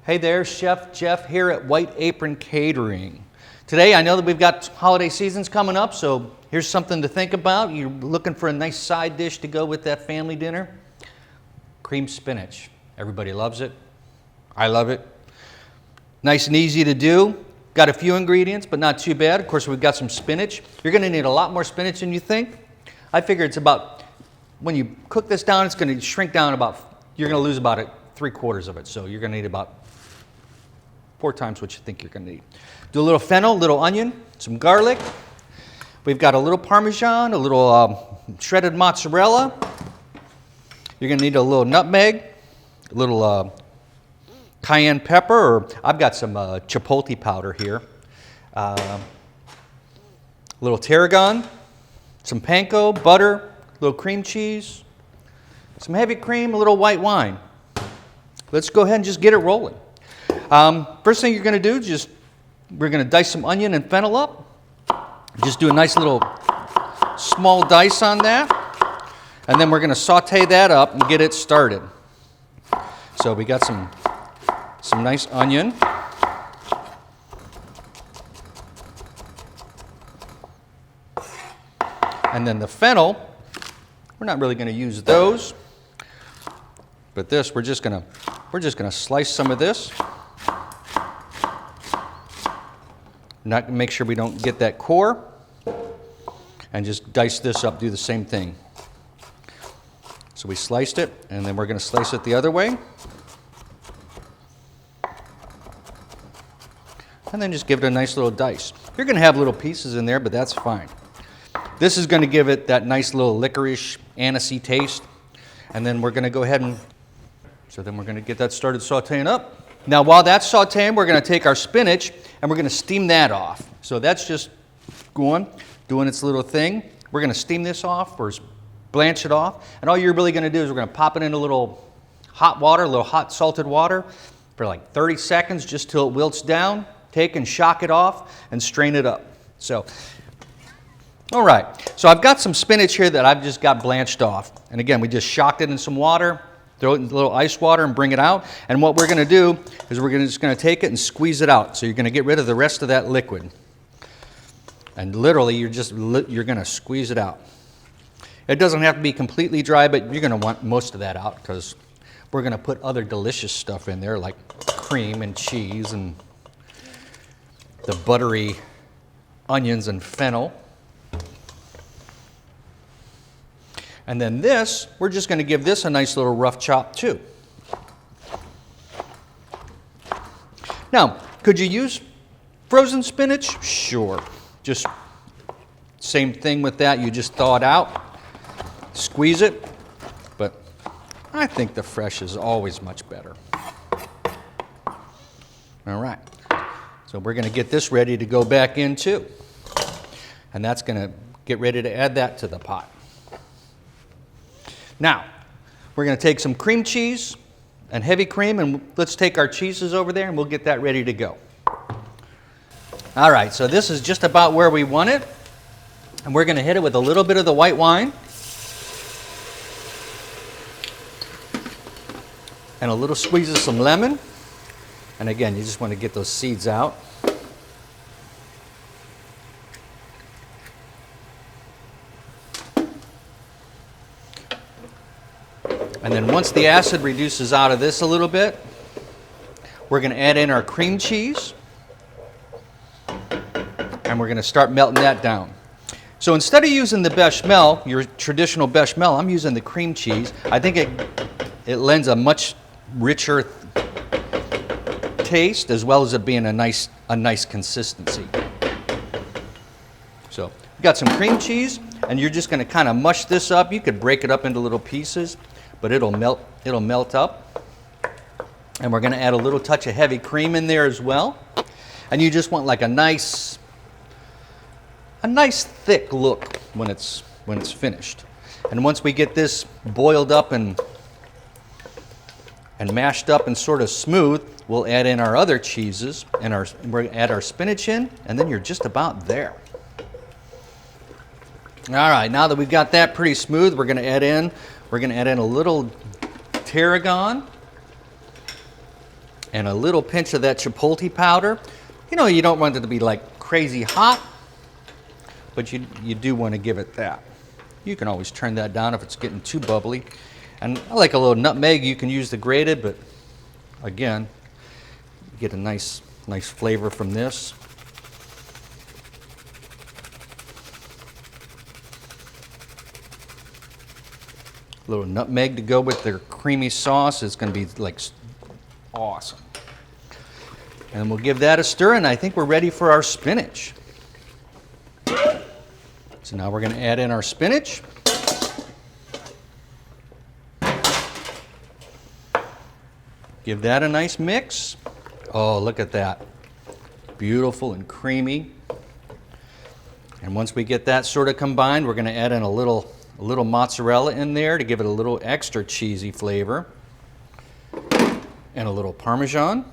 Hey there, Chef Jeff here at White Apron Catering. Today, I know that we've got holiday seasons coming up, so here's something to think about. You're looking for a nice side dish to go with that family dinner. Creamed spinach. Everybody loves it. I love it. Nice and easy to do. Got a few ingredients, but not too bad. Of course, we've got some spinach. You're going to need a lot more spinach than you think. I figure it's about, when you cook this down, it's going to shrink down about, you're going to lose about 3/4 of it. So you're going to need about 4 times what you think you're going to need. Do a little fennel, a little onion, some garlic. We've got a little Parmesan, a little shredded mozzarella. You're going to need a little nutmeg, a little cayenne pepper, or I've got some chipotle powder here. A little tarragon, some panko, butter, a little cream cheese, some heavy cream, a little white wine. Let's go ahead and just get it rolling. First thing you're going to do is we're going to dice some onion and fennel up. Just do a nice little small dice on that. And then we're going to saute that up and get it started. So we got some nice onion. And then the fennel, we're not really going to use those. But this, we're just going to slice some of this. Make sure we don't get that core, and just dice this up, do the same thing. So we sliced it, and then we're going to slice it the other way. And then just give it a nice little dice. You're going to have little pieces in there, but that's fine. This is going to give it that nice little licorice, anisey taste. And then we're going to go ahead and, so then we're going to get that started sauteing up. Now, while that's sauteing, we're going to take our spinach and we're going to steam that off. So that's just doing its little thing. We're going to steam this off or blanch it off. And all you're really going to do is we're going to pop it in a little hot water, a little hot salted water for like 30 seconds just till it wilts down. Take and shock it off and strain it up. So, all right. So I've got some spinach here that I've just got blanched off. And again, we just shocked it in some water. Throw it in a little ice water and bring it out. And what we're going to do is we're just going to take it and squeeze it out. So you're going to get rid of the rest of that liquid. And literally, you're going to squeeze it out. It doesn't have to be completely dry, but you're going to want most of that out because we're going to put other delicious stuff in there like cream and cheese and the buttery onions and fennel. And then this, we're just going to give this a nice little rough chop too. Now, could you use frozen spinach? Sure. Just same thing with that. You just thaw it out, squeeze it. But I think the fresh is always much better. All right. So we're going to get this ready to go back in too. And that's going to get ready to add that to the pot. Now, we're going to take some cream cheese and heavy cream, and let's take our cheeses over there, and we'll get that ready to go. All right, so this is just about where we want it, and we're going to hit it with a little bit of the white wine and a little squeeze of some lemon. And again, you just want to get those seeds out. And then once the acid reduces out of this a little bit, we're going to add in our cream cheese. And we're going to start melting that down. So instead of using the bechamel, your traditional bechamel, I'm using the cream cheese. I think it lends a much richer taste as well as it being a nice consistency. So we've got some cream cheese, and you're just going to kind of mush this up. You could break it up into little pieces, but it'll melt up. And we're going to add a little touch of heavy cream in there as well. And you just want like a nice thick look when it's finished. And once we get this boiled up and mashed up and sort of smooth, we'll add in our other cheeses and we're going to add our spinach in, and then you're just about there. All right, now that we've got that pretty smooth, we're going to add in a little tarragon and a little pinch of that chipotle powder. You know, you don't want it to be like crazy hot, but you do want to give it that. You can always turn that down if it's getting too bubbly. And I like a little nutmeg. You can use the grated, but again, you get a nice flavor from this. A little nutmeg to go with their creamy sauce is going to be like awesome. And we'll give that a stir, and I think we're ready for our spinach. So now we're going to add in our spinach. Give that a nice mix. Oh, look at that. Beautiful and creamy. And once we get that sort of combined, we're going to add in a little mozzarella in there to give it a little extra cheesy flavor. And a little Parmesan.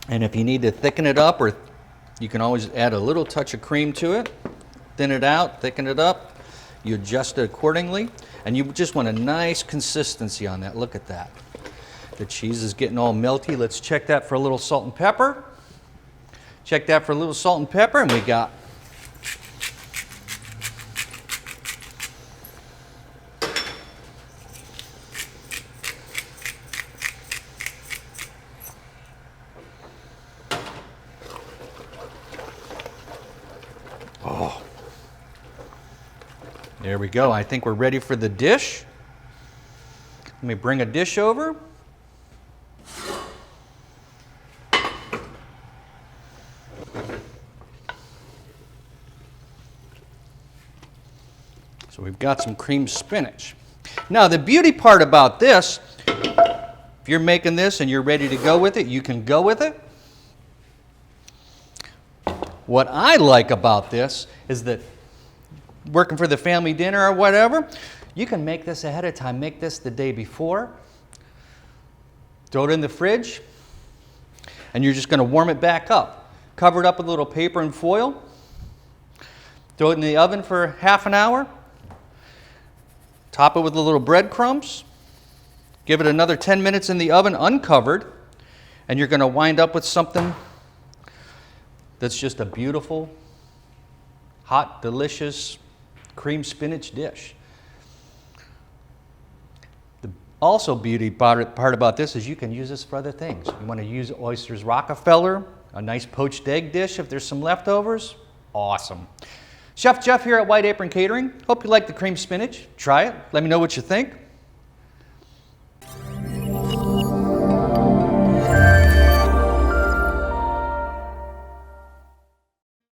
And if you need to thicken it up, or you can always add a little touch of cream to it, thin it out, thicken it up. You adjust it accordingly, and you just want a nice consistency on that. Look at that. The cheese is getting all melty. Let's check that for a little salt and pepper. Check that for a little salt and pepper, and we got there we go. I think we're ready for the dish. Let me bring a dish over. So we've got some creamed spinach. Now the beauty part about this, if you're making this and you're ready to go with it, you can go with it. What I like about this is that working for the family dinner or whatever, you can make this ahead of time. Make this the day before. Throw it in the fridge, and you're just going to warm it back up. Cover it up with a little paper and foil. Throw it in the oven for half an hour. Top it with a little breadcrumbs. Give it another 10 minutes in the oven uncovered, and you're going to wind up with something that's just a beautiful, hot, delicious creamed spinach dish. The also beauty part about this is you can use this for other things. You want to use oysters Rockefeller, a nice poached egg dish if there's some leftovers. Awesome. Chef Jeff here at White Apron Catering. Hope you like the creamed spinach. Try it. Let me know what you think.